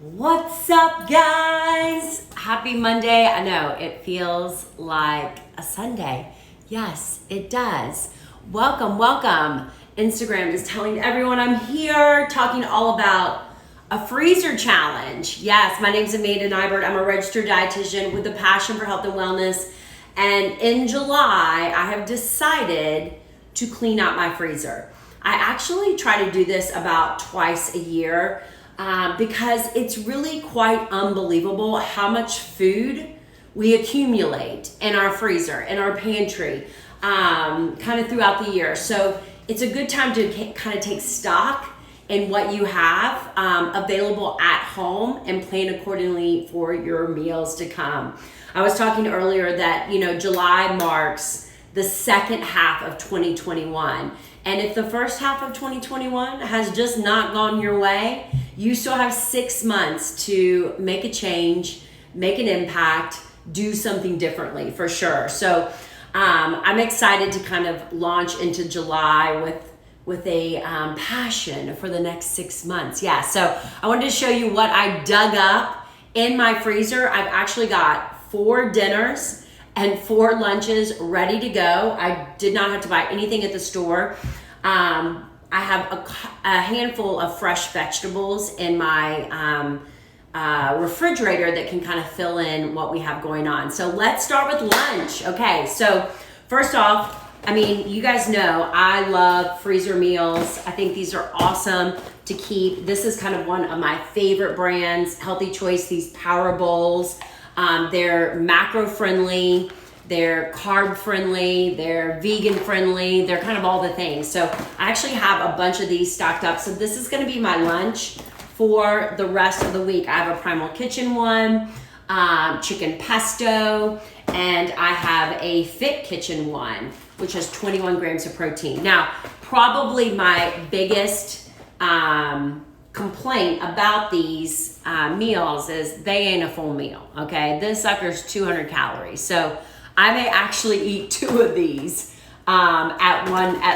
What's up, guys? Happy Monday. I know it feels like a Sunday. Yes, it does. Welcome. Instagram is telling everyone I'm here talking all about a freezer challenge. Yes, my name's Amanda Nybert. I'm a registered dietitian with a passion for health and wellness. And in July, I have decided to clean out my freezer. I actually try to do this about twice a year. Because it's really quite unbelievable how much food we accumulate in our freezer, in our pantry, kind of throughout the year. So it's a good time to kind of take stock in what you have available at home and plan accordingly for your meals to come. I was talking earlier that, July marks the second half of 2021. And if the first half of 2021 has just not gone your way, you still have 6 months to make a change, make an impact, do something differently for sure. So I'm excited to kind of launch into July with a passion for the next 6 months. Yeah, so I wanted to show you what I dug up in my freezer. I've actually got 4 dinners and 4 lunches ready to go. I did not have to buy anything at the store. I have a handful of fresh vegetables in my refrigerator that can kind of fill in what we have going on. So let's start with lunch. Okay, so first off, you guys know I love freezer meals. I think these are awesome to keep. This is kind of one of my favorite brands, Healthy Choice, these Power Bowls. They're macro friendly, they're carb friendly, they're vegan friendly, they're kind of all the things. So I actually have a bunch of these stocked up. So this is gonna be my lunch for the rest of the week. I have a Primal Kitchen one, chicken pesto, and I have a Fit Kitchen one, which has 21 grams of protein. Now, probably my biggest complaint about these meals is they ain't a full meal, okay? This sucker's 200 calories. So I may actually eat 2 of these at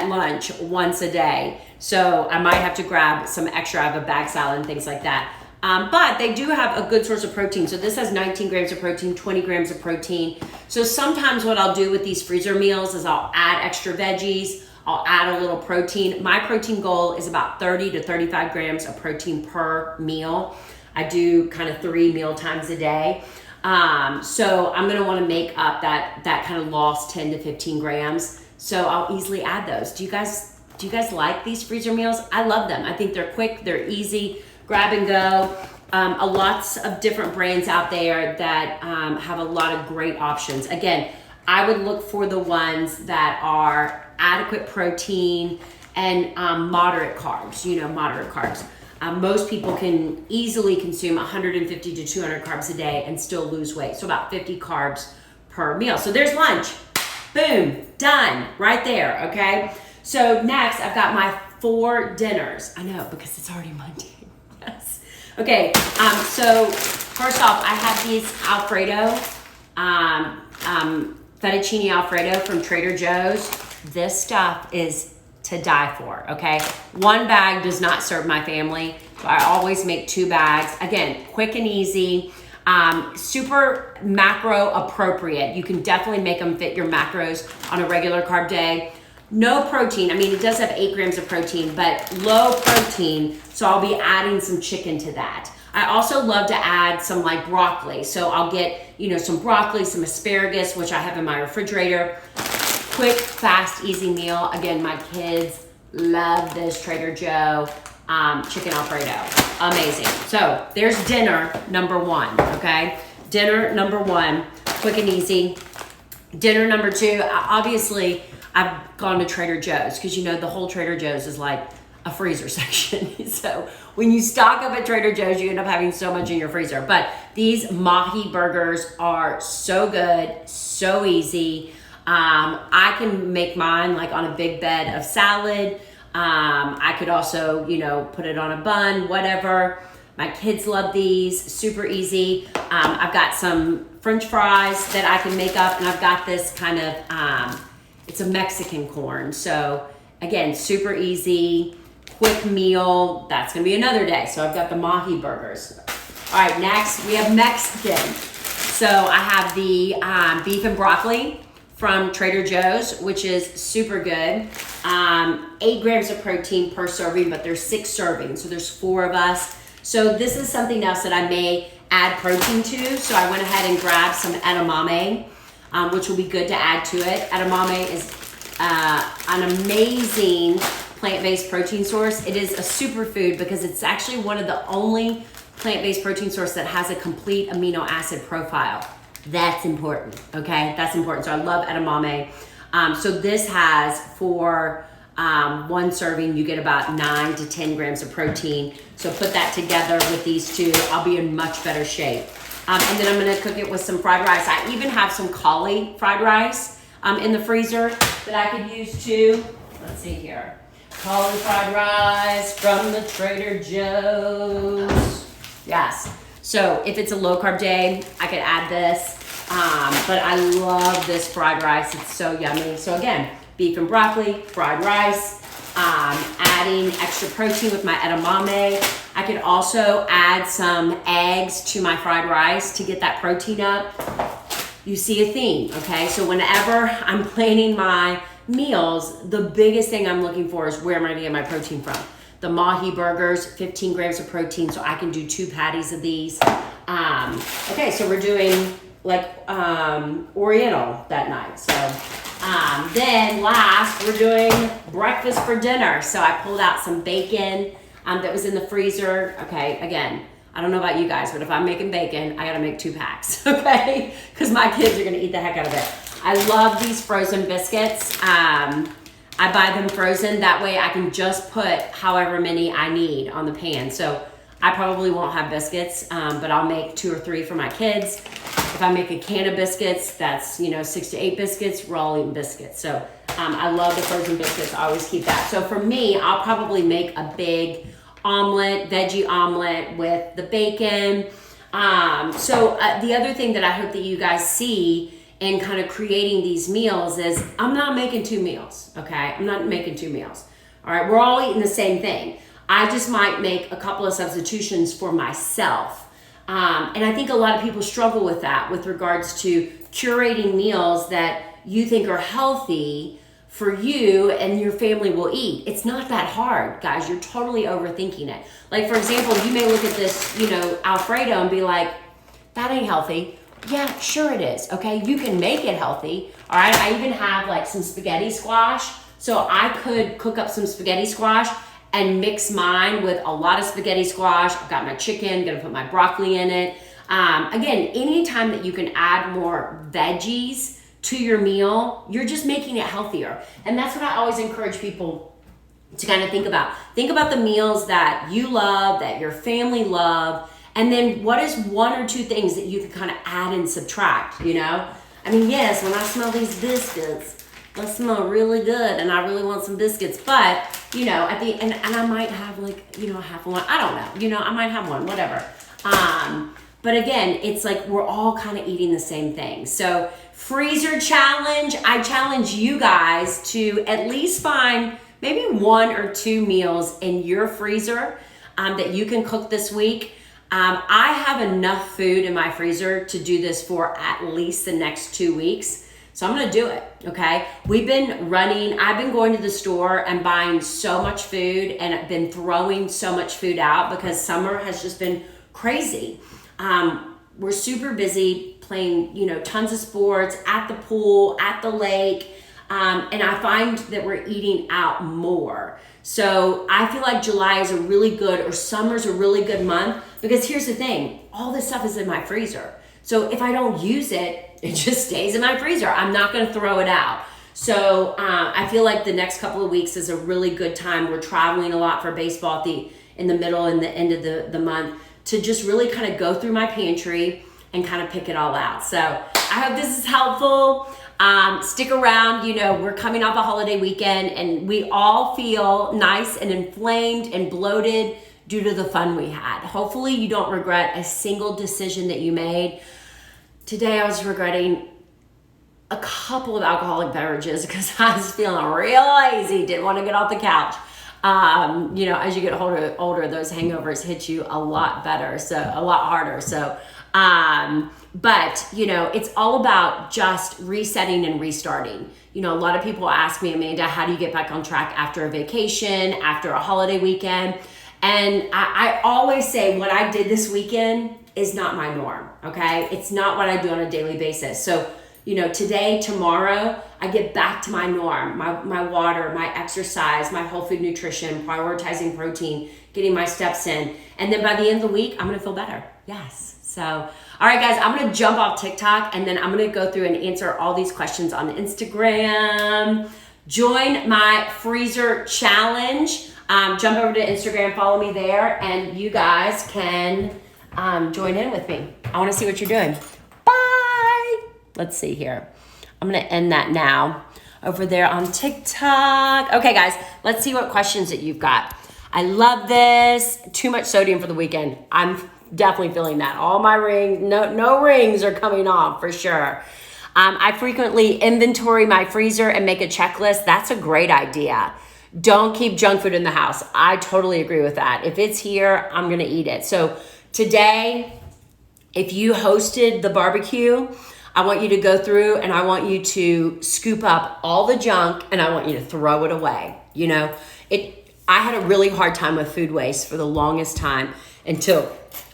lunch once a day. So I might have to grab some extra. I have a bag salad and things like that. But they do have a good source of protein. So this has 19 grams of protein, 20 grams of protein. So sometimes what I'll do with these freezer meals is I'll add extra veggies. I'll add a little protein. My protein goal is about 30 to 35 grams of protein per meal. I do kind of 3 meal times a day. So I'm gonna wanna make up that kind of lost 10 to 15 grams. So I'll easily add those. Do you guys like these freezer meals? I love them. I think they're quick, they're easy, grab and go. Lots of different brands out there that have a lot of great options. Again, I would look for the ones that are adequate protein and moderate carbs, moderate carbs. Most people can easily consume 150 to 200 carbs a day and still lose weight. So about 50 carbs per meal. So there's lunch. Boom, done, right there, okay? So next, I've got my 4 dinners. I know, because it's already Monday. Yes. Okay, so first off, I have these Alfredo, fettuccine Alfredo from Trader Joe's. This stuff is to die for, okay? 1 bag does not serve my family, so I always make 2 bags. Again, quick and easy, super macro appropriate. You can definitely make them fit your macros on a regular carb day. No protein. It does have 8 grams of protein, but low protein, so I'll be adding some chicken to that. I also love to add some broccoli. So I'll get, some broccoli, some asparagus, which I have in my refrigerator. Quick, fast, easy meal. Again, my kids love this Trader Joe chicken Alfredo. Amazing. So there's dinner number 1, okay? Dinner number 1, quick and easy. Dinner number 2, obviously, I've gone to Trader Joe's because the whole Trader Joe's is like a freezer section. So when you stock up at Trader Joe's, you end up having so much in your freezer. But these mahi burgers are so good, so easy. I can make mine on a big bed of salad. I could also, put it on a bun, whatever. My kids love these, super easy. I've got some French fries that I can make up, and I've got this kind of, it's a Mexican corn. So again, super easy, quick meal. That's gonna be another day. So I've got the mahi burgers. All right, next we have Mexican. So I have the beef and broccoli from Trader Joe's, which is super good. 8 grams of protein per serving, but there's 6 servings, so there's 4 of us. So this is something else that I may add protein to. So I went ahead and grabbed some edamame, which will be good to add to it. Edamame is an amazing plant-based protein source. It is a superfood because it's actually one of the only plant-based protein source that has a complete amino acid profile. That's important, okay? That's important. So I love edamame. So this has, for 1 serving, you get about 9 to 10 grams of protein. So put that together with these 2, I'll be in much better shape. And then I'm gonna cook it with some fried rice. I even have some Calorie fried rice in the freezer that I could use too. Let's see here. Calorie fried rice from the Trader Joe's. Yes. So if it's a low carb day, I could add this. But I love this fried rice. It's so yummy. So again, beef and broccoli, fried rice, adding extra protein with my edamame. I could also add some eggs to my fried rice to get that protein up. You see a theme, okay? So whenever I'm planning my meals, the biggest thing I'm looking for is where am I gonna get my protein from? The mahi burgers, 15 grams of protein, so I can do 2 patties of these. Okay, so we're doing like Oriental that night. So then last, we're doing breakfast for dinner. So I pulled out some bacon that was in the freezer. Okay, again, I don't know about you guys, but if I'm making bacon, I gotta make 2 packs, okay? Because my kids are gonna eat the heck out of it. I love these frozen biscuits. I buy them frozen. That way I can just put however many I need on the pan. So I probably won't have biscuits, but I'll make 2 or 3 for my kids. If I make a can of biscuits, that's 6 to 8 biscuits, we're all eating biscuits. So I love the frozen biscuits. I always keep that. So for me, I'll probably make a big omelet, veggie omelet with the bacon. The other thing that I hope that you guys see in kind of creating these meals is I'm not making 2 meals, okay? I'm not making 2 meals. All right, we're all eating the same thing. I just might make a couple of substitutions for myself. And I think a lot of people struggle with that with regards to curating meals that you think are healthy for you and your family will eat. It's not that hard, guys. You're totally overthinking it. Like, for example, you may look at this, Alfredo and be like, that ain't healthy. Yeah, sure it is, okay? You can make it healthy, all right? I even have like some spaghetti squash. So I could cook up some spaghetti squash and mix mine with a lot of spaghetti squash. I've got my chicken, gonna put my broccoli in it. Again, anytime that you can add more veggies to your meal, you're just making it healthier. And that's what I always encourage people to kind of think about. Think about the meals that you love, that your family love, and then what is 1 or 2 things that you can kind of add and subtract, I mean, yes, when I smell these biscuits, they smell really good and I really want some biscuits, but, at the end, and I might have half of one, I don't know, I might have one, whatever. But again, it's like we're all kind of eating the same thing. So freezer challenge, I challenge you guys to at least find maybe 1 or 2 meals in your freezer that you can cook this week. I have enough food in my freezer to do this for at least the next 2 weeks. So I'm gonna do it, okay? I've been going to the store and buying so much food and I've been throwing so much food out because summer has just been crazy. We're super busy playing, tons of sports at the pool, at the lake. And I find that we're eating out more. So I feel like July is a really good, or summer's a really good month, because here's the thing, all this stuff is in my freezer. So if I don't use it, it just stays in my freezer. I'm not gonna throw it out. So I feel like the next couple of weeks is a really good time. We're traveling a lot for baseball in the middle and the end of the month to just really kind of go through my pantry and kind of pick it all out. So I hope this is helpful. Stick around, we're coming off a holiday weekend and we all feel nice and inflamed and bloated due to the fun we had. Hopefully you don't regret a single decision that you made. Today I was regretting a couple of alcoholic beverages because I was feeling real lazy, didn't want to get off the couch. As you get older, those hangovers hit you a lot better, so a lot harder. So, but it's all about just resetting and restarting. A lot of people ask me, Amanda, how do you get back on track after a vacation, after a holiday weekend? And I always say what I did this weekend is not my norm, okay? It's not what I do on a daily basis. So, today, tomorrow, I get back to my norm, my water, my exercise, my whole food nutrition, prioritizing protein, getting my steps in. And then by the end of the week, I'm gonna feel better. Yes. So, all right, guys, I'm gonna jump off TikTok and then I'm gonna go through and answer all these questions on Instagram. Join my freezer challenge. Jump over to Instagram, follow me there, and you guys can join in with me. I wanna see what you're doing. Bye. Let's see here. I'm gonna end that now over there on TikTok. Okay, guys, let's see what questions that you've got. I love this. Too much sodium for the weekend. I'm definitely feeling that. All my rings, no rings are coming off for sure. I frequently inventory my freezer and make a checklist. That's a great idea. Don't keep junk food in the house. I totally agree with that. If it's here, I'm gonna eat it. So today, if you hosted the barbecue, I want you to go through and I want you to scoop up all the junk and I want you to throw it away. I had a really hard time with food waste for the longest time until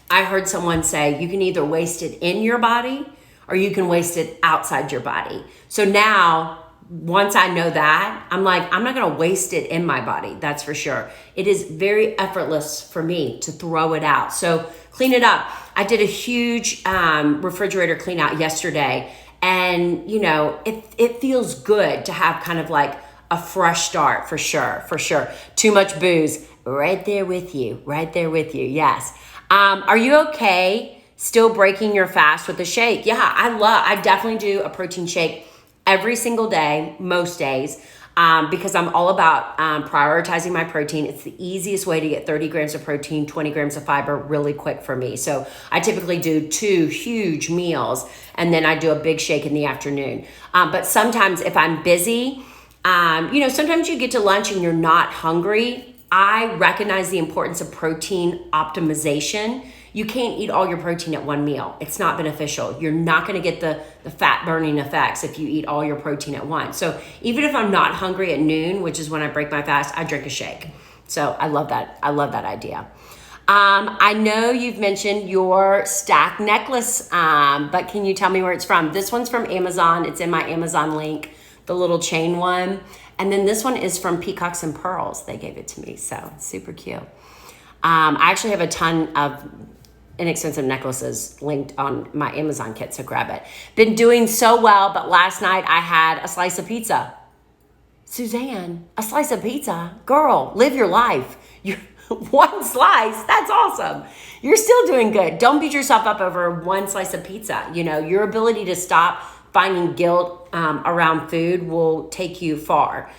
I heard someone say you can either waste it in your body or you can waste it outside your body. So now, once I know that, I'm like, I'm not gonna waste it in my body, that's for sure. It is very effortless for me to throw it out. So clean it up. I did a huge refrigerator clean out yesterday, and it feels good to have kind of like a fresh start for sure. Too much booze, right there with you, yes. Are you okay still breaking your fast with a shake? Yeah, I definitely do a protein shake every single day, most days, because I'm all about prioritizing my protein. It's the easiest way to get 30 grams of protein, 20 grams of fiber really quick for me. So I typically do 2 huge meals and then I do a big shake in the afternoon. But sometimes if I'm busy, sometimes you get to lunch and you're not hungry. I recognize the importance of protein optimization. You can't eat all your protein at one meal. It's not beneficial. You're not gonna get the fat burning effects if you eat all your protein at once. So even if I'm not hungry at noon, which is when I break my fast, I drink a shake. So I love that. I love that idea. I know you've mentioned your stack necklace, but can you tell me where it's from? This one's from Amazon. It's in my Amazon link, the little chain one. And then this one is from Peacocks and Pearls. They gave it to me, so super cute. I actually have a ton of inexpensive necklaces linked on my Amazon kit, so grab it. Been doing so well, but last night I had a slice of pizza. Suzanne, a slice of pizza? Girl, live your life. One slice, that's awesome. You're still doing good. Don't beat yourself up over one slice of pizza. Your ability to stop finding guilt around food will take you far.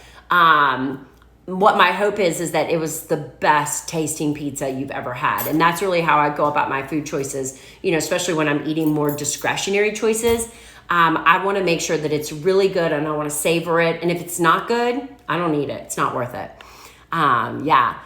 What my hope is that it was the best tasting pizza you've ever had. And that's really how I go about my food choices, especially when I'm eating more discretionary choices. I want to make sure that it's really good and I want to savor it. And if it's not good, I don't eat it. It's not worth it. Yeah.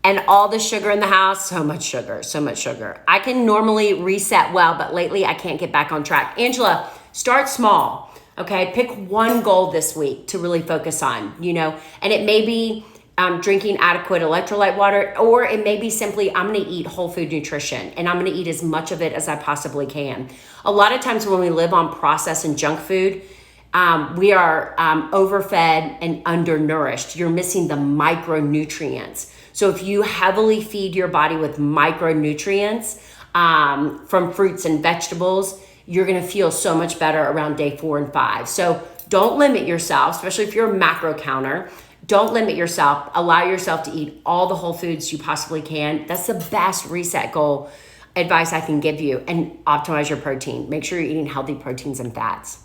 And all the sugar in the house, so much sugar. I can normally reset well, but lately I can't get back on track. Angela, start small. Okay, pick one goal this week to really focus on, and it may be drinking adequate electrolyte water, or it may be simply I'm gonna eat whole food nutrition and I'm gonna eat as much of it as I possibly can. A lot of times when we live on processed and junk food, we are overfed and undernourished. You're missing the micronutrients. So if you heavily feed your body with micronutrients from fruits and vegetables, you're gonna feel so much better around day 4 and 5. So don't limit yourself, especially if you're a macro counter. Don't limit yourself. Allow yourself to eat all the whole foods you possibly can. That's the best reset goal advice I can give you. And optimize your protein. Make sure you're eating healthy proteins and fats.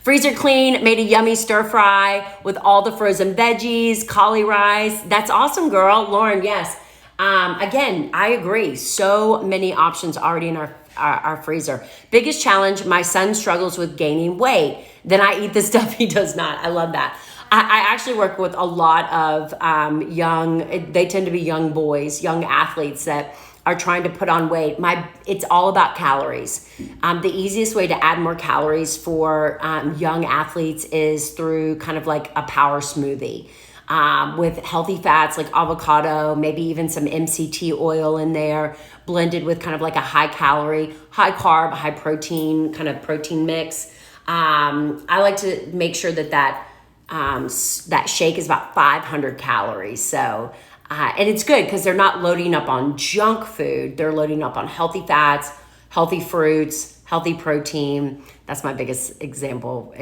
Freezer clean, made a yummy stir fry with all the frozen veggies, cauli rice. That's awesome, girl. Lauren, yes. Again, I agree. So many options already in our freezer. Biggest challenge, my son struggles with gaining weight. Then I eat the stuff he does not. I love that. I actually work with a lot of they tend to be young boys, young athletes that are trying to put on weight. It's all about calories. The easiest way to add more calories for young athletes is through kind of like a power smoothie with healthy fats like avocado, maybe even some MCT oil in there, blended with kind of like a high calorie, high carb, high protein kind of protein mix. I like to make sure that shake is about 500 calories. So, and it's good because they're not loading up on junk food. They're loading up on healthy fats, healthy fruits, healthy protein. That's my biggest example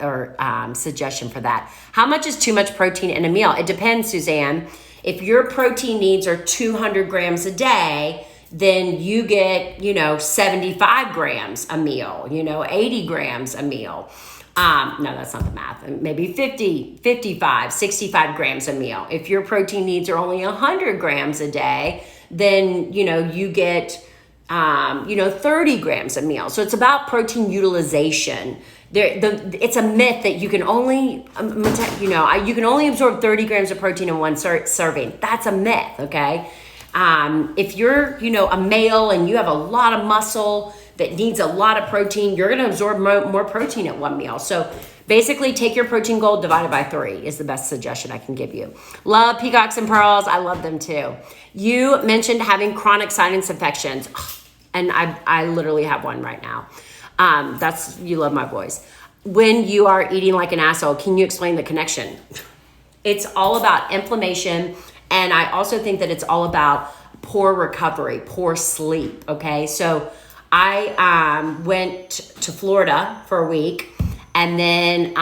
or suggestion for that. How much is too much protein in a meal? It depends, Suzanne. If your protein needs are 200 grams a day, then you get, 75 grams a meal, 80 grams a meal. No, that's not the math. Maybe 50, 55, 65 grams a meal. If your protein needs are only 100 grams a day, then, you get, 30 grams a meal. So it's about protein utilization. It's a myth that you can only, you can only absorb 30 grams of protein in one serving. That's a myth, okay? If you're, a male and you have a lot of muscle that needs a lot of protein, you're going to absorb more protein at one meal. So basically take your protein goal divided by 3 is the best suggestion I can give you. Love peacocks and pearls. I love them too. You mentioned having chronic sinus infections. And I literally have one right now. You love my voice. When you are eating like an asshole, can you explain the connection? It's all about inflammation. And I also think that it's all about poor recovery, poor sleep. Okay. So I went to Florida for a week and then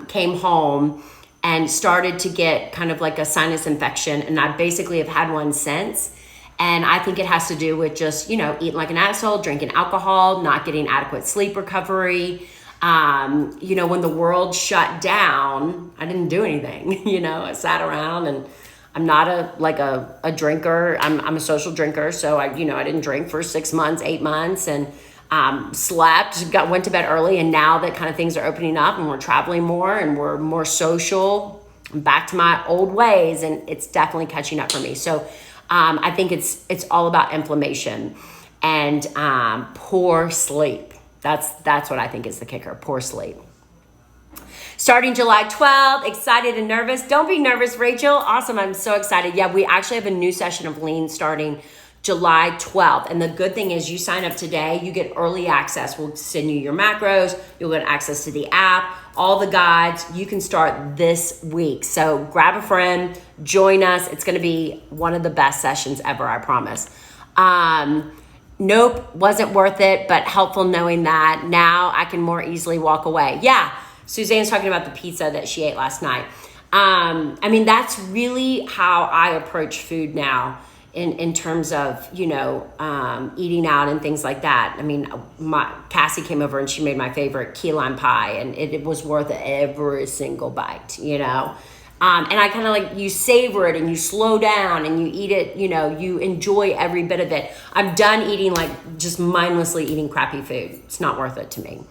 came home and started to get kind of like a sinus infection. And I basically have had one since. And I think it has to do with just, eating like an asshole, drinking alcohol, not getting adequate sleep recovery. When the world shut down, I didn't do anything. I sat around, and I'm not a drinker. I'm a social drinker. So I didn't drink for 6 months, 8 months, and slept, went to bed early. And now that kind of things are opening up and we're traveling more and we're more social, I'm back to my old ways, and it's definitely catching up for me. So I think it's all about inflammation and poor sleep. That's what I think is the kicker, poor sleep. Starting July 12th, excited and nervous. Don't be nervous, Rachel. Awesome, I'm so excited. Yeah, we actually have a new session of Lean starting July 12th. And the good thing is you sign up today, you get early access. We'll send you your macros, you'll get access to the app, all the guides. You can start this week. So grab a friend, join us. It's gonna be one of the best sessions ever, I promise. Nope, wasn't worth it, but helpful knowing that now I can more easily walk away. Yeah, Suzanne's talking about the pizza that she ate last night. That's really how I approach food now. In terms of, eating out and things like that. Cassie came over and she made my favorite key lime pie, and it was worth every single bite, And I kind of you savor it and you slow down and you eat it, you enjoy every bit of it. I'm done eating just mindlessly eating crappy food. It's not worth it to me.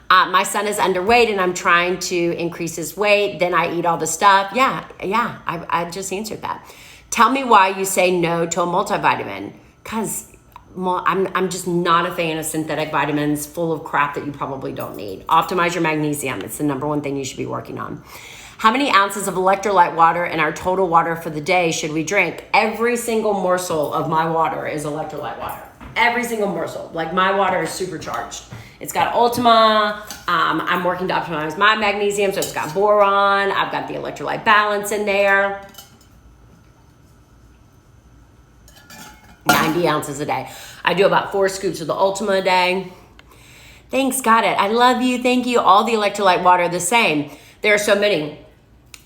My son is underweight and I'm trying to increase his weight. Then I eat all the stuff. Yeah, I just answered that. Tell me why you say no to a multivitamin. Because I'm just not a fan of synthetic vitamins full of crap that you probably don't need. Optimize your magnesium. It's the number one thing you should be working on. How many ounces of electrolyte water in our total water for the day should we drink? Every single morsel of my water is electrolyte water. Every single morsel. My water is supercharged. It's got Ultima. I'm working to optimize my magnesium, so it's got boron. I've got the electrolyte balance in there. 90 ounces a day. I do about 4 scoops of the Ultima a day. Thanks, got it. I love you, thank you. All the electrolyte water are the same. There are so many.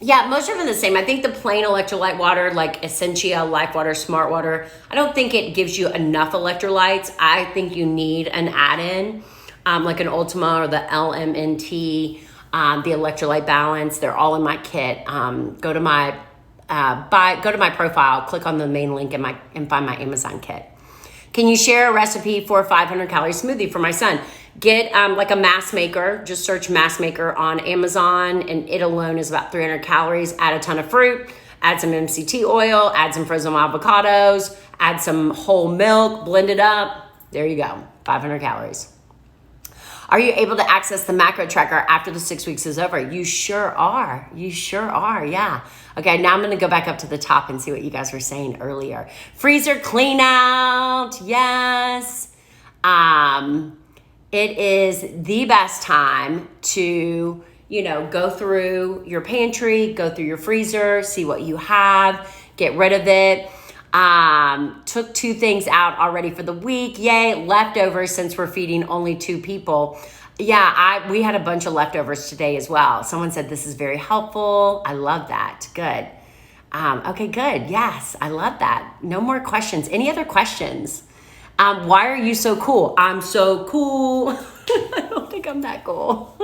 Yeah, most of them are the same. I think the plain electrolyte water, like Essentia, Life Water, Smart Water, I don't think it gives you enough electrolytes. I think you need an add-in, like an Ultima or the LMNT, the electrolyte balance. They're all in my kit. Go to my profile, click on the main link and find my Amazon kit. Can you share a recipe for a 500 calorie smoothie for my son? Get like a mass maker. Just search mass maker on Amazon, and it alone is about 300 calories. Add a ton of fruit, add some MCT oil, add some frozen avocados, add some whole milk, blend it up. There you go, 500 calories. Are you able to access the macro tracker after the 6 weeks is over? You sure are. You sure are, yeah. Okay, now I'm gonna go back up to the top and see what you guys were saying earlier. Freezer clean out, yes. It is the best time to, go through your pantry, go through your freezer, see what you have, get rid of it. Took 2 things out already for the week. Yay, leftovers since we're feeding only 2 people. Yeah, we had a bunch of leftovers today as well. Someone said this is very helpful. I love that. Good. Okay, good. Yes, I love that. No more questions. Any other questions? Why are you so cool? I'm so cool. I don't think I'm that cool.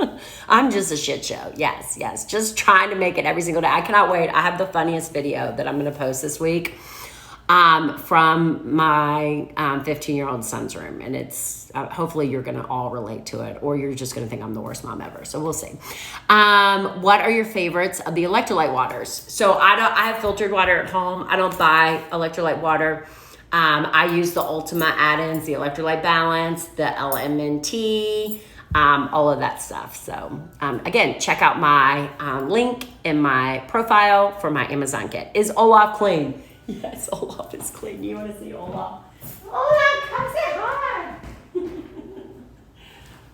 I'm just a shit show. Yes. Just trying to make it every single day. I cannot wait. I have the funniest video that I'm going to post this week. From my 15-year-old son's room, and it's hopefully you're gonna all relate to it, or you're just gonna think I'm the worst mom ever. So we'll see. What are your favorites of the electrolyte waters? So I have filtered water at home. I don't buy electrolyte water. I use the Ultima add-ins, the electrolyte balance, the LMNT, all of that stuff. So again, check out my link in my profile for my Amazon kit. Is Olaf clean? Yes, Olaf is clean. You want to see Olaf? Olaf, come say hi.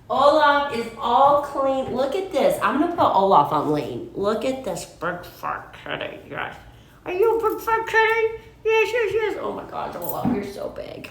Olaf is all clean. Look at this. I'm going to put Olaf on lean. Look at this big fat kitty. Yes. Are you a big fat kitty? Yes. Oh my gosh, Olaf, you're so big.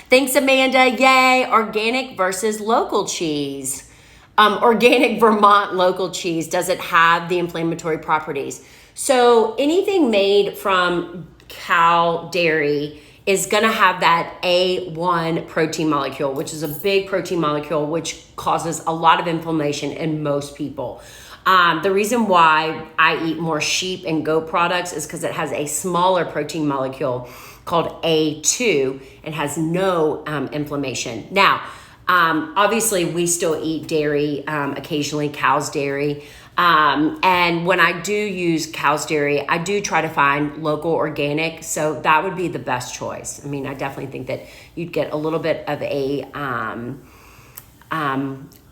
Thanks, Amanda. Yay. Organic versus local cheese. Organic Vermont local cheese, does it have the inflammatory properties? So anything made from cow dairy is going to have that A1 protein molecule, which is a big protein molecule, which causes a lot of inflammation in most people. The reason why I eat more sheep and goat products is because it has a smaller protein molecule called A2 and has no inflammation. Now, obviously we still eat dairy, occasionally cow's dairy. And when I do use cow's dairy, I do try to find local organic. So that would be the best choice. I mean, I definitely think that you'd get a little bit of a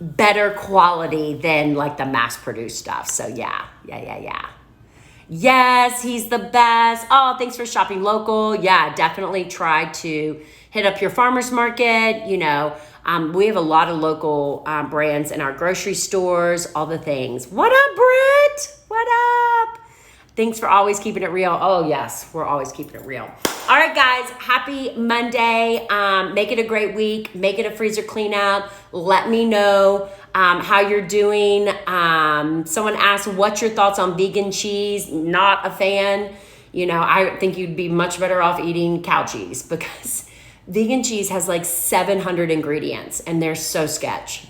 better quality than like the mass produced stuff. So yeah. Yes, he's the best. Oh, thanks for shopping local. Yeah, definitely try to hit up your farmer's market. We have a lot of local brands in our grocery stores, all the things. What up, Britt? What up? Thanks for always keeping it real. Oh, yes, we're always keeping it real. All right, guys, happy Monday. Make it a great week. Make it a freezer clean out. Let me know how you're doing. Someone asked, what's your thoughts on vegan cheese? Not a fan. I think you'd be much better off eating cow cheese because vegan cheese has like 700 ingredients and they're so sketch.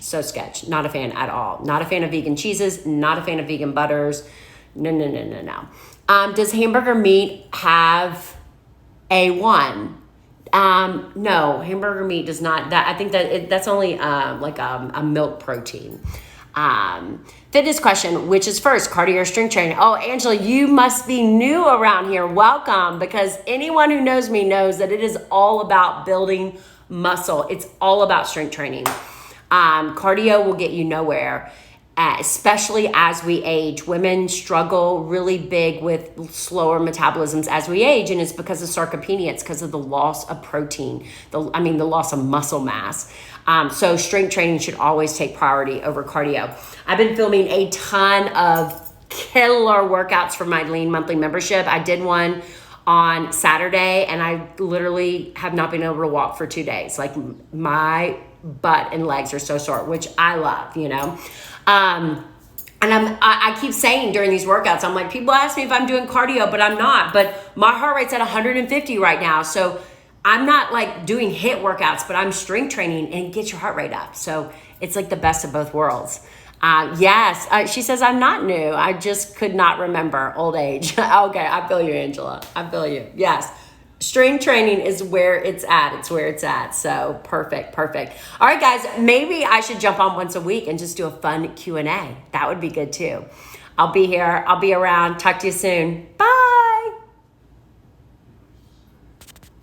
Not a fan at all. Not a fan of vegan cheeses. Not a fan of vegan butters. No. Does hamburger meat have A1? No, hamburger meat does not. I think that's only like a milk protein. Fitness question, which is first, cardio or strength training? Oh, Angela, you must be new around here. Welcome, because anyone who knows me knows that it is all about building muscle. It's all about strength training. Cardio will get you nowhere, especially as we age. Women struggle really big with slower metabolisms as we age, and it's because of sarcopenia. It's because of the loss of protein, the loss of muscle mass. So strength training should always take priority over cardio. I've been filming a ton of killer workouts for my Lean monthly membership. I did one on Saturday and I literally have not been able to walk for 2 days. Like my butt and legs are so sore, which I love, And I keep saying during these workouts, I'm like, people ask me if I'm doing cardio, but I'm not. But my heart rate's at 150 right now. So I'm not like doing HIIT workouts, but I'm strength training and get your heart rate up. So it's like the best of both worlds. Yes, she says, I'm not new. I just could not remember old age. Okay, I feel you, Angela. I feel you. Yes. Strength training is where it's at. It's where it's at. So perfect. All right, guys, maybe I should jump on once a week and just do a fun Q&A. That would be good too. I'll be here. I'll be around. Talk to you soon. Bye.